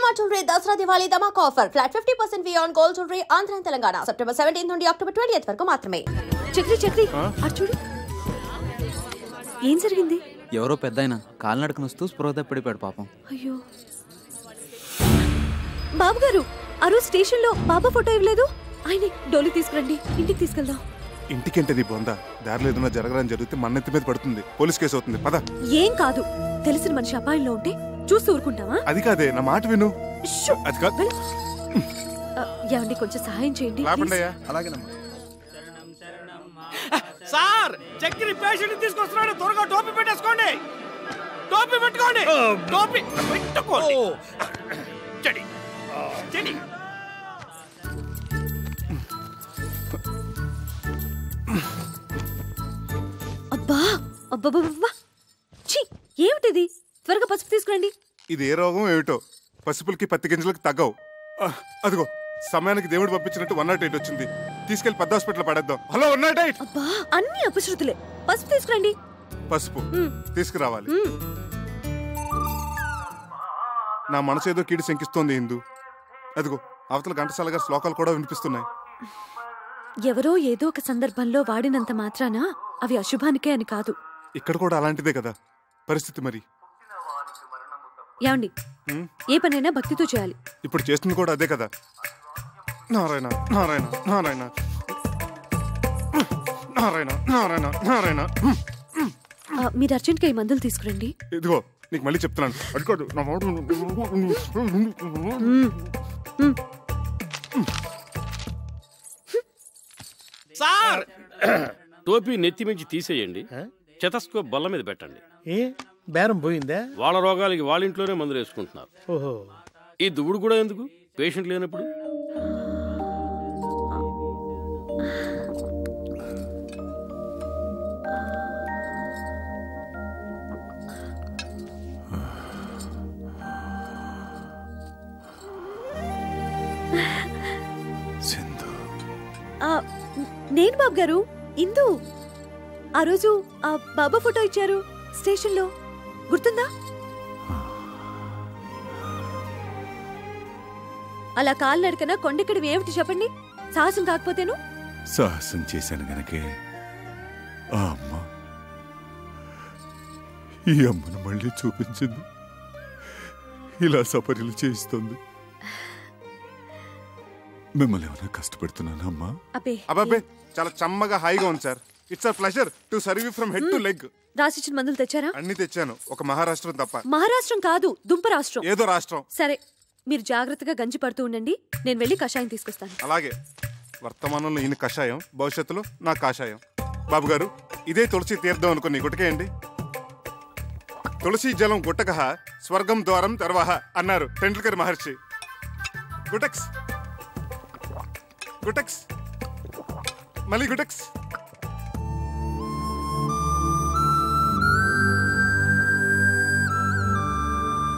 Shalimar Jewelry Dasra Diwali Dhamak offer. Flat 50% fee on gold jewelry. Andhra and Telangana. September 17th నుండి October 20th వరకు మాత్రమే. చక్రి అటు చూడు. ఏం జరిగింది? ఎవరో పెద్దాయన కాలినడకను వస్తూ స్పృహ పడిపోయాడు పాపం. అయ్యో. బాబు గారు, ఆ రోజు స్టేషన్లో బాబా ఫోటో ఇవ్వలేదు. ఆయన్ని డోలి తీసుకురండి, ఇంటికి తీసుకెళ్దాం. ఇంటికేంటది బొంద? దారిలో ఏదైనా జరగడానికి జరిగితే మన నెత్తి మీద పడుతుంది, పోలీస్ కేసు అవుతుంది. పద. ఏం కాదు, తెలిసిన మనిషి అపాయంలో ఉంటే చూస్తూ ఊరుకుంటావా? అది కాదే, నా మాట విను. అది కాదు. ఏమండి, కొంచెం సహాయం చేయండి. అలాగేనమ్మా. సార్, చక్రి పేషెంట్ తీసుకొస్తున్నాడు, త్వరగా టోపీ పెట్టేసుకోండి. టోపీ పెట్టుకోండి. టోపీ పెట్టుకోండి. చెడి చెడి. అబ్బా అబ్బబ్బబ్బా, ఛీ, ఏమిటిది? త్వరగా పసుపు తీసుకురండి. ఇది ఏ రోగం ఏమిటో, పసుపులకి పత్తి గింజలకి తగ్గవు. అదిగో సమయానికి దేవుడు పంపించినట్టు 108 వచ్చింది. తీసుకెళ్లి పెద్ద హాస్పిటల్ పడేద్దాం. హలో 108. అబ్బా, అన్ని అపశృతులే. పసుపు తీసుకురండి. పసుపు తీసుకురావాలి. నా మనసు ఏదో కీడి శంకిస్తోంది హిందూ. అదిగో అవతల ఘంటసాల గారి శ్లోకాలు కూడా వినిపిస్తున్నాయి. ఎవరో ఏదో ఒక సందర్భంలో వాడినంత మాత్రాన అవి అశుభానికే అని కాదు. ఇక్కడ కూడా అలాంటిదే కదా పరిస్థితి. మరి ఏమండి, ఏ పనైనా భక్తితో చేయాలి. ఇప్పుడు చేస్తుంది కూడా అదే కదా. నారాయణ నారాయణ నారాయణ నారాయణ నారాయణ నారాయణ. మీరు అర్జెంట్గా ఈ మందులు తీసుకురండి. ఇదిగో నీకు మళ్ళీ చెప్తున్నాను, అడుకోదు నా మాట. సార్, టోపీ నెత్తి మించి తీసేయండి, చెతస్కోప్ బల్ల మీద పెట్టండి. ఏ బేరం పోయిందా? వాళ్ళ రోగాలకి వాళ్ళ ఇంట్లోనే మందులు వేసుకుంటున్నారు. ఓహో, ఈ దువ్వుడు కూడా ఎందుకు పేషెంట్ లేనప్పుడు? నేను బాబు గారు, ఇందు. ఆ రోజు ఆ బాబా ఫోటో ఇచ్చారు స్టేషన్లో, గుర్తుందా? అలా కాలు నడకన కొండెక్కడం ఏమిటి చెప్పండి? సాహసం కాకపోతేను? సాహసం చేశాను గనకే ఆ అమ్మ ఈ అమ్మను మళ్ళీ చూపించింది, ఇలా సపర్యలు చేయిస్తుంది. మిమ్మల్ని ఏమైనా కష్టపెడుతున్నాను అమ్మా? అబ్బాబే, చాలా చమ్మగా హాయిగా ఉంది sir. It's a pleasure to serve you from head to leg. రాసిచ్చిన మందులు తెచ్చారా? అన్ని తెచ్చాను, ఒక మహారాష్ట్రం తప్ప. మహారాష్ట్రం కాదు, దుంప రాష్ట్రం. ఏదో రాష్ట్రం. సరే, మీరు జాగ్రత్తగా గంజి పడుతూ ఉండండి, నేను వెళ్ళి కషాయం తీసుకొస్తాను. అలాగే. వర్తమానంలో ఈయన కషాయం, భవిష్యత్తులో నా కాషాయం. బాబు గారు, ఇదే తులసి తీర్థం అనుకుని గుట్టకేయండి. తులసి జలం గుట్టకహ స్వర్గం ద్వారం తర్వాహ అన్నారు టెండూల్కర్ మహర్షి. గుటక్స్ గుటక్స్ మళ్ళీ గుటక్స్.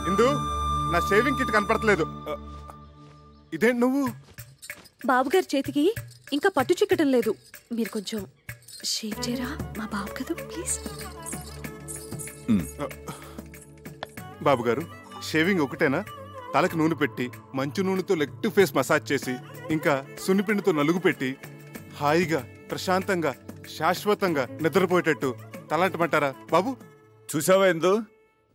ఇందు, నా షేవింగ్ కిట్ కనపడట్లేదు. ఇదేంటి నువ్వు? బాబుగారి చేతికి ఇంకా పట్టు చిక్కటం లేదు, మీరు కొంచెం షేవ్ చేయరా? మా బాబు కదా, ప్లీజ్. బాబు గారు, షేవింగ్ ఒకటేనా? తలకి నూనె పెట్టి మంచు నూనెతో లెగ్ టు ఫేస్ మసాజ్ చేసి, ఇంకా సున్నిపిండితో నలుగు పెట్టి హాయిగా ప్రశాంతంగా శాశ్వతంగా నిద్రపోయేటట్టు తలంటమంటారా బాబు? చూసావా ఎందు,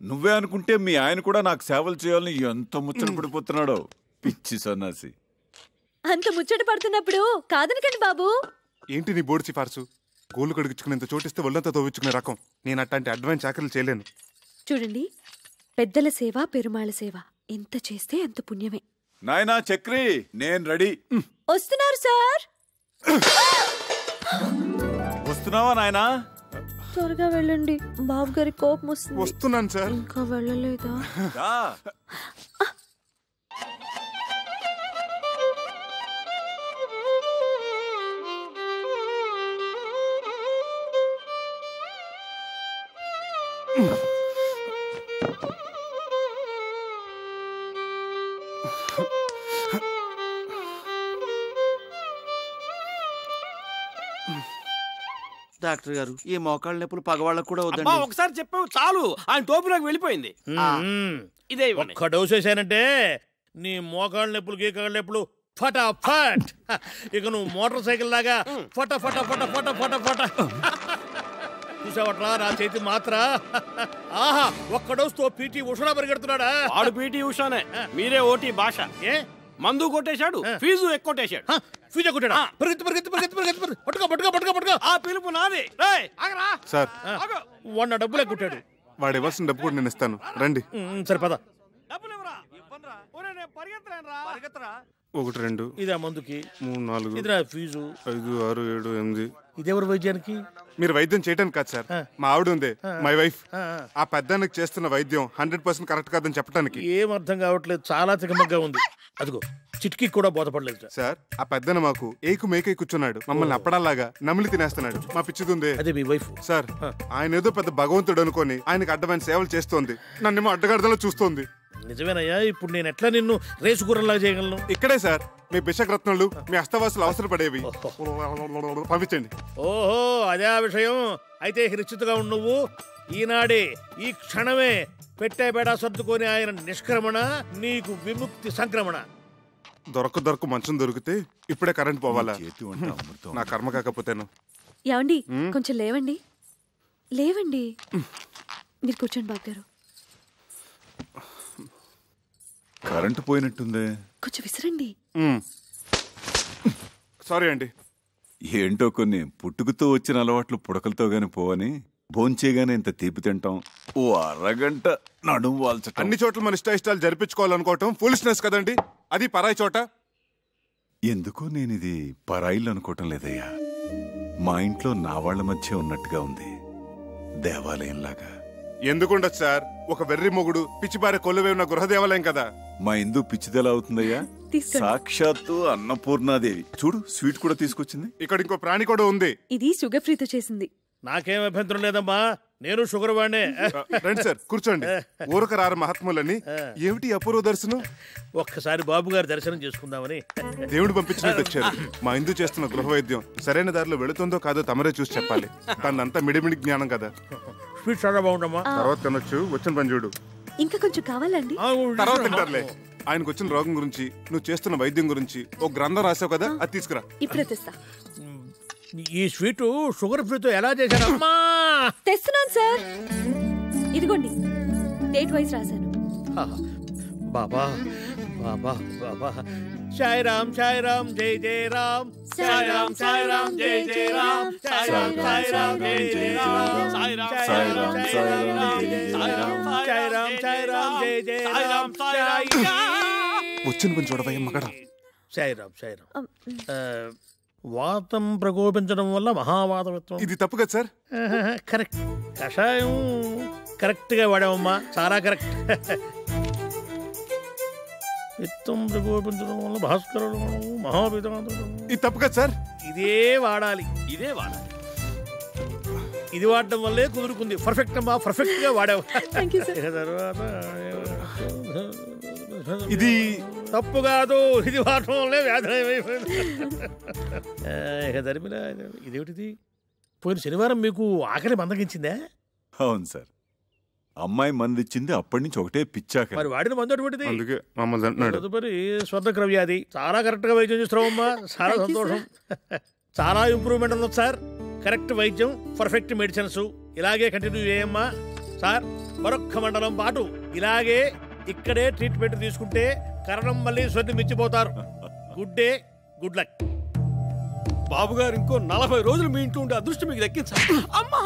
నువ్వే అనుకుంటే మీ ఆయన కూడా నాకు సేవలు చేయాలని ఎంత ముచ్చట పడిపోతున్నాడో. పిచ్చి సన్నాసి. అంత ముచ్చట పడుతున్నప్పుడు కాదనకండి బాబు. ఏంటి నీ బోర్డు సిఫార్సు? గోళ్ళు కడుగుచుకునేంత చోటిస్తే ఒళ్ళంతా తోవించుకునే రకం. నేను అట్లాంటి అడ్వాన్స్ చాకరీలు చేయలేను. చూడండి, పెద్దల సేవ పెరుమాళ సేవ ఎంత చేస్తే అంత పుణ్యమే. నాయనా చక్రి, నేను రెడీ. వస్తున్నారు సార్. వస్తున్నావా నాయనా? త్వరగా వెళ్ళండి, బాబు గారి కోపం వస్తుంది. వస్తున్నాను సార్. ఇంకా వెళ్ళలేదా? డాక్టర్ గారు, ఈ మోకాళ్ళ నొప్పులు పగవాళ్ళకు కూడా వద్దండి. ఒకసారి చెప్పావు చాలు, ఆయన టోపీలోకి వెళ్ళిపోయింది. ఇదే ఒక్క డోస్ వేసానంటే నీ మోకాళ్ళ నొప్పులు గీకాళ్ళ నొప్పులు ఫటాఫట్. ఇక నువ్వు మోటార్ సైకిల్ లాగా ఫట ఫట ఫట ఫట ఫట ఫట. చూసావట్రా నా చేతి మాత్ర. ఆహా, ఒక్క డోస్తో పీటీ ఉషా పరిగెడుతున్నాడా? వాడు పీటీ ఉషానే, మీరే ఓటీ భాష. ఏ మందు కొట్టేశాడు, ఫీజు ఎక్కువటేశాడు. ఫీజు కొట్టాడా? పరిగెత్తు పరిగెత్తు పరిగెత్తు పరిగెత్తు. పట్టుకో పట్టుకో పట్టుకో పట్టుకో. ఆ పిలుపు నాది. సార్ వాడు డబ్బులే కొట్టాడు. వాడు ఇవ్వాల్సిన డబ్బు కూడా నేను ఇస్తాను, రండి. సరే పద. 1 2 ఇదా మందుకి, 3 4 ఇదిరా ఫీజు, 5 6 7 8. ఇదెవరు వైద్యానికి? మీరు వైద్యం చేయడానికి కాదు సార్, మా ఆవిడ ఉంది, మై వైఫ్. ఆ పెద్దానికి చేస్తున్న వైద్యం 100% కరెక్ట్ కాదని చెప్పడానికి. ఏం అర్థం కావట్లేదు, చాలా తికమగ్గా ఉంది. అదిగో చిట్కి కూడా బోధపడలేదు సార్. ఆ పెద్దన మాకు ఏకు మేకై కూర్చున్నాడు, మమ్మల్ని అప్పడాలాగా నమిలి తినేస్తున్నాడు. మా పిచ్చిదుందే. అదే మీ వైఫ్ సార్. ఆయన ఏదో పెద్ద భగవంతుడు అనుకొని ఆయనకు అడ్డమైన సేవలు చేస్తోంది, నన్నేమో అడ్డగడదలో చూస్తోంది. నిజమేనయ్యా, ఇప్పుడు నేను ఎట్లా నిన్ను రేసు కూరలాగా చేయగలను? ఇక్కడే సార్ మీ బిషక్రత్నాలు, మీ అస్తవాసులు అవసరపడేవి. పంపించండి. ఓహో, అదే ఆ విషయం. అయితే నిశ్చితగా ఉండు నువ్వు. ఈనాడే ఈ క్షణమే పెట్టే బేడా సర్దుకొని ఆయన నిష్క్రమణ, నీకు విముక్తి సంక్రమణ. దొరకు మంచం దొరికితే ఇప్పుడే కరెంట్ పోవాలా? నా కర్మ కాకపోతేను. ఏమండి, కొంచెం లేవండి. లేవండి, మీరు కూర్చోండి బాబు గారు. కరెంటు పోయినట్టుందే, కొంచెం విసిరండి. సారీ అండి. ఏంటో కొన్ని పుట్టుకతో వచ్చిన అలవాట్లు పుడకలతో గాని పోవని భోంచేగానే ఇంత తీపి తింటాం, ఓ అరగంట నడుము వాల్చటం. అన్ని చోట్ల మన ఇష్టాలు జరిపించుకోవాలనుకోవటం ఫూలిష్నెస్ కదండి. అది పరాయి చోట. ఎందుకో నేనిది పరాయిలు అనుకోవటం లేదయ్యా. మా ఇంట్లో నా వాళ్ల మధ్య ఉన్నట్టుగా ఉంది, దేవాలయంలాగా. ఎందుకుండదు సార్, ఒక వెర్రి మొగుడు పిచ్చిపారే కొలువే ఉన్న గృహదేవాలయం కదా. మా ఇందు పిచ్చిదెలా అవుతుందయ్యా? సాక్షాత్తు అన్నపూర్ణాదేవి. చూడు, స్వీట్ కూడా తీసుకొచ్చింది. ఇక్కడ ఇంకో ప్రాణి కూడా ఉంది. ఇది షుగర్ ఫ్రీతో చేసింది. నాకేం అభ్యంతరం లేదమ్మా, నేను షుగర్ వాడినే. రండి సార్, కూర్చోండి. ఊరక రారు మహాత్ములని. ఏమిటి అపూర్వ దర్శనం? ఒక్కసారి బాబు గారి దర్శనం చేసుకుందామని దేవుడు పంపించినట్టు వచ్చారు. మా ఇందు చేస్తున్న గృహ వైద్యం సరైన దారిలో వెళుతుందో కాదో తమరే చూసి చెప్పాలి. తనంతా మిడిమిడి జ్ఞానం కదా. స్వీట్ చాలా బాగుండమ్మా. తర్వాత తినొచ్చు, వచ్చిన పని చూడు. ఇంకా కొంచెం కావాలండి? తర్వాత తింటారులే. ఆయనకు వచ్చిన రోగం గురించి, నువ్వు చేస్తున్న వైద్యం గురించి ఒక గ్రంథం రాసావు కదా, అది తీసుకురా. ఇప్పుడే తెస్తా. ఈ స్వీట్ షుగర్ ఫ్రీతో ఎలా చేశారమ్మా? తెస్తున్నాను సార్, ఇదిగోండి, డేట్ వైజ్ రాశాను. బాబా బాబా బాబా. సాయి రామ్ సాయి రామ్ జై జై రామ్, సాయి రామ్ సాయి రామ్ జై జై రామ్, సాయి రామ్ సాయి రామ్ జై జై రామ్, సాయి రామ్ సాయి రామ్ జై జై రామ్, సాయి రామ్ సాయి రామ్ జై జై రామ్, సాయి రామ్. వచ్చిన పని చూడవయ్య మగడా. సాయి రామ్ సాయి రామ్. వాతం ప్రకోపించడం వల్ల మహావాతవిత్వం. ఇది తప్పు కదా సార్? కరెక్ట్. కషాయం కరెక్ట్ గా వాడామమ్మా, చాలా కరెక్ట్. విత్తం ప్రకోపించడం వల్ల భాస్కరుడు మహావిధానం. ఇది తప్పు కదా సార్? ఇదే వాడాలి, ఇదే వాడాలి. ఇది వాడడం వల్లే కుదురుకుంది. పర్ఫెక్ట్ అమ్మా, పర్ఫెక్ట్ గా వాడావు. తర్వాత ఇది తప్పు కాదు, ఇది వాడటం వల్లే వ్యాధి. ఇక ధర్మిలా, ఇదేమిటిది? పోయిన శనివారం మీకు ఆకలి మందగించిందా? అవును సార్, అమ్మాయి మందిచ్చింది, అప్పటి నుంచి ఒకటే పిచ్చాక. మరి వాడిన మందు అటువంటిది. అందుకే మమ్మల్ని అంటున్నాడు. తదుపరి స్వర్ణక్ర వ్యాధి. చాలా కరెక్ట్ గా వైద్యం చేస్తున్నావమ్మా, చాలా సంతోషం. చాలా ఇంప్రూవ్మెంట్ ఉంది సార్. కరెక్ట్ వైద్యం, పర్ఫెక్ట్ మెడిసిన్స్. ఇలాగే కంటిన్యూ చేయమ్మా సార్. మరొక్క మండలం పాటు ఇలాగే ఇక్కడే ట్రీట్మెంట్ తీసుకుంటే కరణం మళ్ళీ స్వర్ణం మించిపోతారు. Good day, good luck. Babu గారు ఇంకో 40 రోజులు మీ ఇంట్లో ఉండే అదృష్టం మీకు దక్కించాలి. అమ్మా,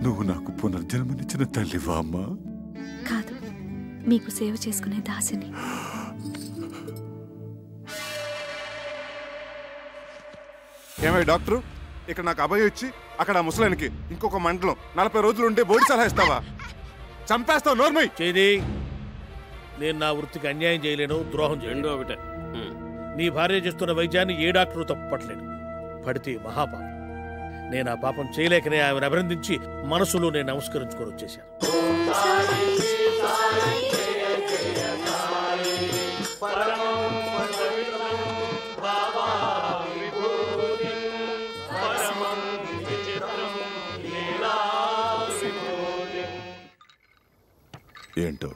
నువ్వు నాకు పునర్జన్మనిచ్చిన తల్లివా అమ్మా? కాదు, మీకు సేవ చేసుకునే దాసిని. ఏమై డాక్టర్, ఇక్కడ నాకు అభయం ఇచ్చి అక్కడ ముసలానికి ఇంకొక మండలం 40 రోజులు ఉండే బోడి సలహా ఇస్తావా? చంపేస్తావు. నోర్మై చేది. నేను నా వృత్తికి అన్యాయం చేయలేను, ద్రోహం చేయలేను. ఒకటే. నీ భార్య చేస్తున్న వైద్యాన్ని ఏ డాక్టరు తప్పట్లేడు. పడితే మహాపాపం. నేను ఆ పాపం చేయలేకనే ఆమెను అభినందించి మనసులో నేను నమస్కరించుకొని వచ్చేశాను. ఏంటో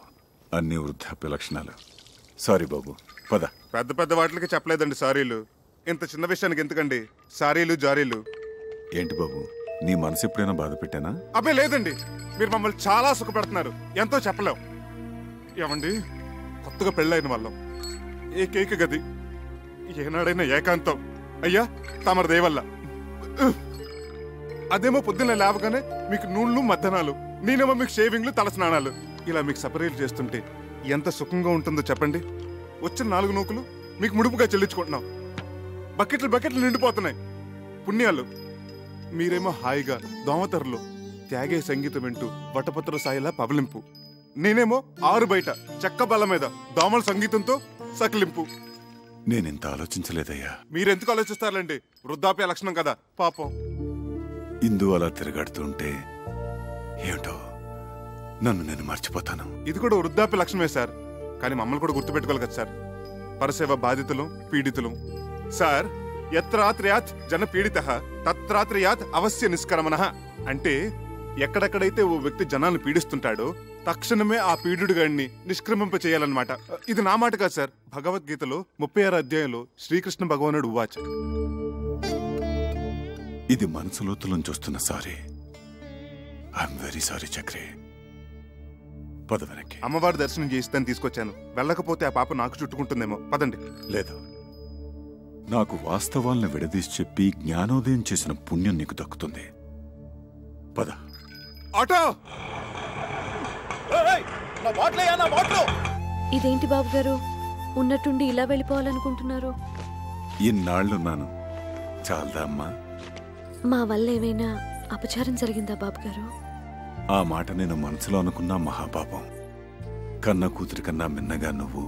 అన్ని వృద్ధాప్య లక్షణాలు. సారీ బాబు, పద. పెద్ద పెద్ద వాటికి చెప్పలేదండి సారీలు. ఇంత చిన్న విషయానికి ఎందుకండి సారీలు జారీలు? ఏంటి బాబు, నీ మనసు ఎప్పుడైనా బాధ పెట్టానా? అబ్బే లేదండి, మీరు మమ్మల్ని చాలా సుఖపెడుతున్నారు, ఎంతో చెప్పలేం. ఏమండి, కొత్తగా పెళ్ళైన వాళ్ళం, ఏకైక గది, ఏనాడైనా ఏకాంతం. అయ్యా తమరి దయవల్ల. అదేమో పొద్దున్న లేవగానే మీకు నూళ్ళు మద్దనాలు, నేనేమో మీకు షేవింగ్లు తలస్నానాలు. ఇలా మీకు సపరేట్ చేస్తుంటే ఎంత సుఖంగా ఉంటుందో చెప్పండి. వచ్చిన 4 నూకులు మీకు ముడుపుగా చెల్లించుకుంటున్నాం. బకెట్లు నిండిపోతున్నాయి పుణ్యాలు. మీరేమో హాయిగా దోమతెరలో త్యాగే సంగీతం వింటూ వటపత్ర సాయిలా పవలింపు. నేనేమో ఆరు బయట చెక్క బల్ల మీద దోమల సంగీతంతో సకిలింపు. నేనెంత ఆలోచించలేదయ్యా. మీరెందుకు ఆలోచిస్తారులేండి, వృద్ధాప్య లక్షణం కదా పాపం. ఇందు అలా తిరగాడుతుంటే ఏమిటో నన్ను నేను మర్చిపోతాను. ఇది కూడా వృద్ధాప్య లక్షణమే సార్, కానీ మమ్మల్ని కూడా గుర్తుపెట్టుకోవాలి కదా సార్. పరసేవ బాధితులు పీడితులు సార్. యత్రాత్రయాత్ జన పీడిత తత్రాత్రయాత్ అవశ్య నిష్కర్మణ. అంటే ఎక్కడెక్కడైతే ఓ వ్యక్తి జనాలను పీడిస్తుంటాడో తక్షణమే ఆ పీడుడు గాడిని నిష్క్రమింప చేయాలన్నమాట. ఇది నా మాట కాదు సార్, భగవద్గీతలో 36వ అధ్యాయంలో శ్రీకృష్ణ భగవానుడు ఉవాచ. ఇది మనసు లోతులోంచి వస్తున్న sorry. I'm very sorry Chakri. పద వెనక్కి. అమ్మవారి దర్శనం చేయిస్తాను తీసుకొచ్చాను, వెళ్ళకపోతే ఆ పాప నాకు చుట్టుకుంటుందేమో. పదండి. లేదు, నాకు వాస్తవాలను విడదీసి చెప్పి జ్ఞానోదయం చేసిన పుణ్యం నీకు దక్కుతుంది. పద. ఆటో! ఇదేంటి బాబు గారు, ఉన్నట్టుండి ఇలా వెళ్ళిపోవాలనుకుంటున్నారు? ఇన్నాళ్లున్నాను, చాలదా అమ్మా? మా వల్ల ఏమైనా అపచారం జరిగిందా బాబు గారు? ఆ మాట నేను మనసులో అనుకున్నా మహాపాపం. కన్న కూతురి కన్నా మిన్నగా నువ్వు,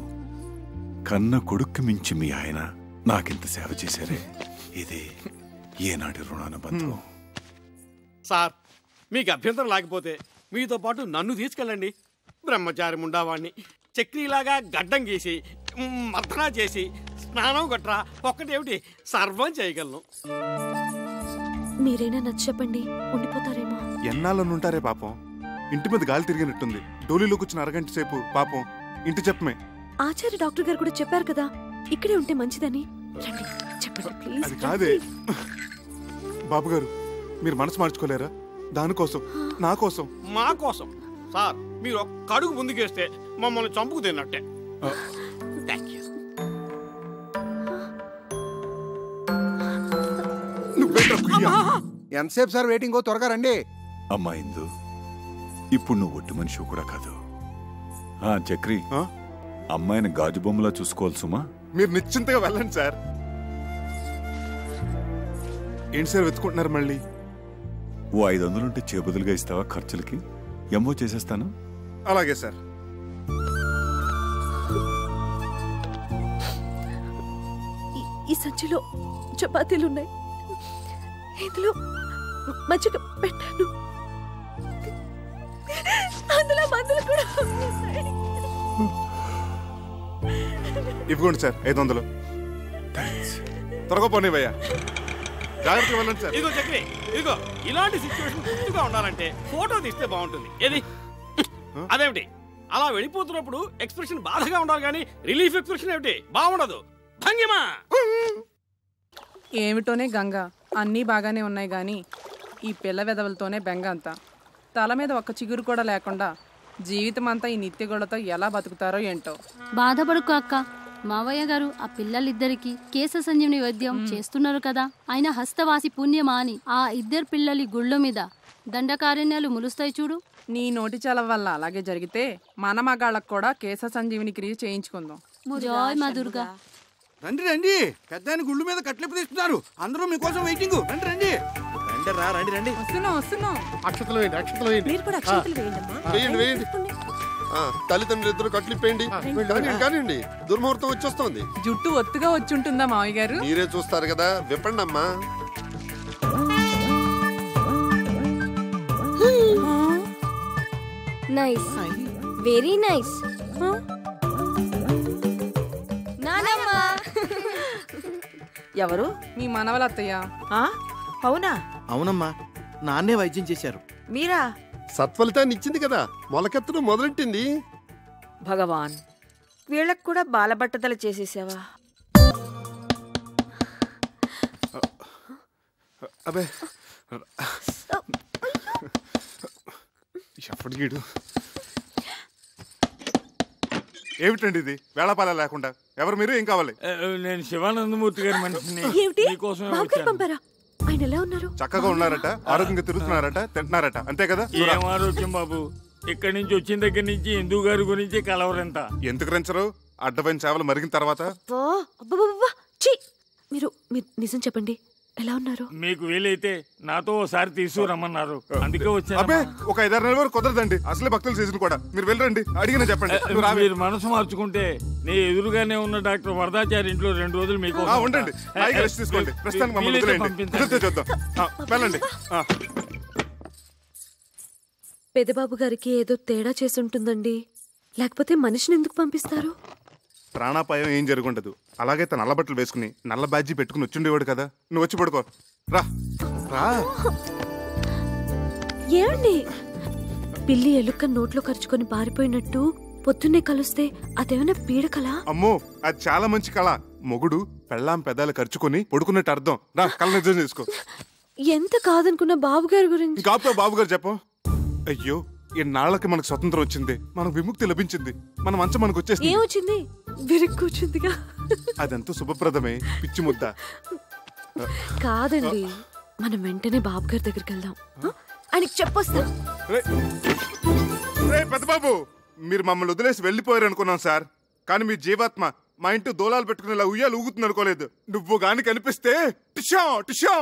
కన్న కొడుక్కి మించి మీ ఆయన నాకింత సేవ చేశారే, ఇది ఏనాటి రుణానుబంధం. సార్, మీకు అభ్యంతరం లేకపోతే మీతో పాటు నన్ను తీసుకెళ్ళండి. బ్రహ్మచారి ముండావాణ్ణి చక్రీలాగా గడ్డం గీసి మర్దనా చేసి స్నానం గట్రా ఒక్కటేమిటి సర్వం చేయగలను. మీరైనా నచ్చ చెప్పండి, ఉండిపోతారేమో. ఎన్నాళ్ళనుంటారే పాపం, ఇంటి మీద గాలి తిరిగినట్టుంది. డోలీలో కూర్చున్న అరగంట సేపు పాపం ఇంటి చెప్పమే. ఆచార్య డాక్టర్ గారు కూడా చెప్పారు కదా ఇక్కడే ఉంటే మంచిదని. రండి చెప్పండి ప్లీజ్. అది కాదే బాబు గారు, మీరు మనసు మార్చుకోలేరా? దానికోసం, నా కోసం, మా కోసం. సార్, మీరు ఒక్క అడుగు ముందుకేస్తే మమ్మల్ని చంపుకు తిన్నట్టే. ఎంతసేపు సార్ వెయిటింగ్? త్వరగా రండి. అమ్మా ఇందు, ఇప్పుడు నువ్వు ఒట్టి మనిషి కూడా కాదు. చక్రి, అమ్మాయిని గాజు బొమ్మలా చూసుకోవాలి సుమా. మీరు నిశ్చింతగా వెళ్ళండి సార్. ఏంటి సార్ వెతుకుంటున్నారు మళ్ళీ? ఓ 500 ఉంటే చేబదులుగా ఇస్తావా? ఖర్చులకి ఎంఓ చేసేస్తాను. అలాగే సార్. ఈ సంచిలో చపాతీలున్నాయి, ఇందులో మజ్జిగ పెట్టాను, అందులో మందులు కూడా ఉన్నాయి. ఇవ్వండి సార్ 500. త్వరగా పోనీవయ్యా, జాగ్రత్తగా వెళ్ళండి సార్. ఇదిగో చక్రి, ఇదిగో ఇలాంటి సిచ్యువేషన్ గుర్తుగా ఉండాలంటే ఫోటో తీస్తే బాగుంటుంది. ఏది అదేమిటి అలా వెళ్ళిపోతున్నప్పుడు ఎక్స్ప్రెషన్ బాధగా ఉండాలి కానీ రిలీఫ్ ఎక్స్ప్రెషన్ ఏమిటి బాగుండదు. భంగిమా ఏమిటోనే గంగ, అన్నీ బాగానే ఉన్నాయి గాని ఈ పిల్ల వెదవులతోనే బెంగ అంతా. తల మీద ఒక్క చిగురు కూడా లేకుండా జీవితం అంతా ఈ నిత్యగోళ్లతో ఎలా బతుకుతారో ఏంటో. బాధపడుకో అక్క, మావయ్య గారు ఆ పిల్లలిద్దరికి కేశ సంజీవని వైద్యం చేస్తున్నారు కదా, ఆయన హస్తవాసి పుణ్యమా అని ఆ 2 పిల్లలి గుళ్ళ మీద దండకారణ్యాలు ములుస్తాయి చూడు. నీ నోటి చలవ వల్ల అలాగే జరిగితే మన మగాళ్ళకు కూడా కేశ సంజీవిని క్రియ చేయించుకుందాం. జై మా దుర్గా. రండి రండి, పెద్ద గుళ్ళు మీద కట్లెప్పు తీస్తున్నారు, అందరూ మీకోసం వెయిటింగ్. రండి రండి రండి రండి. వస్తున్నాం. అక్షతలు వేయండి, అక్షతలు వేయండి. మీరు కూడా అక్షంతలు వేయండమ్మా. వేయండి వేయండి. తల్లిదండ్రులు ఇద్దరు కట్లిప్పేయండి. కానివ్వండి, దుర్ముహూర్తం వచ్చేస్తోంది. జుట్టు ఒత్తుగా వచ్చి ఉంటుందా మావయ్య గారు? మీరే చూస్తారు కదా, విప్పండి అమ్మా. Nice, very nice. ఎవరు? మీ మనవలత్తయ్య. అవునా? అవునమ్మా, నాన్నే వైద్యం చేశారు. మీరా? సత్ఫలితాన్ని ఇచ్చింది కదా, మొలకెత్తడం మొదలెట్టింది. భగవాన్, వీళ్ళకు కూడా బాలబట్టతలు చేసేసావా? అబే ఎప్పటికీడు ఏమిటండి ఇది వేళపాల లేకుండా? ఎవరు మీరు? ఏం కావాలి? నేను శివానందమూర్తి గారి మనిషిని. ఏమిటి మీకోసమే బాబు గారు వచ్చాను. పంపారా? ఆయన ఎలా ఉన్నారు? చక్కగా ఉన్నారట, ఆరోగ్యంగా తిరుగుతున్నారట, తింటున్నారట, అంతే కదా? ఏం ఆరోగ్యం బాబు, ఇక్కడి నుంచి వచ్చిన దగ్గర నుంచి హిందూ గారి గురించి కలవరంత. ఎందుకు రంచరు? అడ్డమైన సేవలు మరిగిన తర్వాత మీరు నిజం చెప్పండి, ఎలా ఉన్నారు? మీకు వీలైతే నాతో ఒకసారి తీసుకురమ్మన్నారు, అందుకే వచ్చాను. అబ్బే ఒక 5-6 నెలల వరకు కుదరదండి, అసలే భక్తుల సీజన్ కూడా. మీరు వెళ్ళండి, అడిగిన చెప్పండి. మీరు మనసు మార్చుకుంటే నీ ఎదురుగానే ఉన్న డాక్టర్ వరదాచారి ఇంట్లో 2 రోజులు మీకు ఉండండి, రెస్ట్ తీసుకోండి. ప్రస్తుతానికి మమ్మల్ని వదిలేయండి, చూద్దాం. వెళ్ళండి. పెదబాబు గారికి ఏదో తేడా చేసి ఉంటుందండి, లేకపోతే మనిషిని ఎందుకు పంపిస్తారు? ప్రాణాపాయం ఏం జరుగుండదు. అలాగే తన నల్ల బట్టలు వేసుకుని నల్ల బ్యాడ్జీ పెట్టుకుని వచ్చిండేవాడు కదా. నువ్వు వచ్చి పడుకో. రా రా. ఏమండి, పిల్లి ఎలుక నోట్లో ఖర్చుకొని పారిపోయినట్టు పొద్దున్నే కలుస్తే అదేమైనా పీడకలా? అమ్మో, అది చాలా మంచి కళ. మొగుడు పెళ్ళాం పెదాలు ఖర్చుకొని పడుకున్నట్టు అర్థం. రా, కళ నిజం చేసుకో. ఎంత కాదనుకున్న బాబు గారి గురించి కాపుతో బాబు గారు చెప్పు. అయ్యో, ఎన్నాళ్ళకి మనకు స్వతంత్రం వచ్చింది, మనకు విముక్తి లభించింది, మన మంచం మనకు వచ్చేసింది. ఏమొచ్చింది? విరుక్కుచ్చిందిగా. అదంతా శుభప్రదమే, పిచ్చి ముద్ద. కాదండి, మనం వెంటనే బాబు గారి దగ్గరికి వెళ్దాం, ఆయనకి చెప్పొస్తాం. పెద్ద బాబు, మీరు మమ్మల్ని వదిలేసి వెళ్ళిపోయారు అనుకున్నాం సార్, కానీ మీ జీవాత్మ మా ఇంటి దోలాలు పెట్టుకునేలా ఉయ్యాలు ఊగుతుంది అనుకోలేదు. నువ్వు గాని కనిపిస్తే టిషా టిషా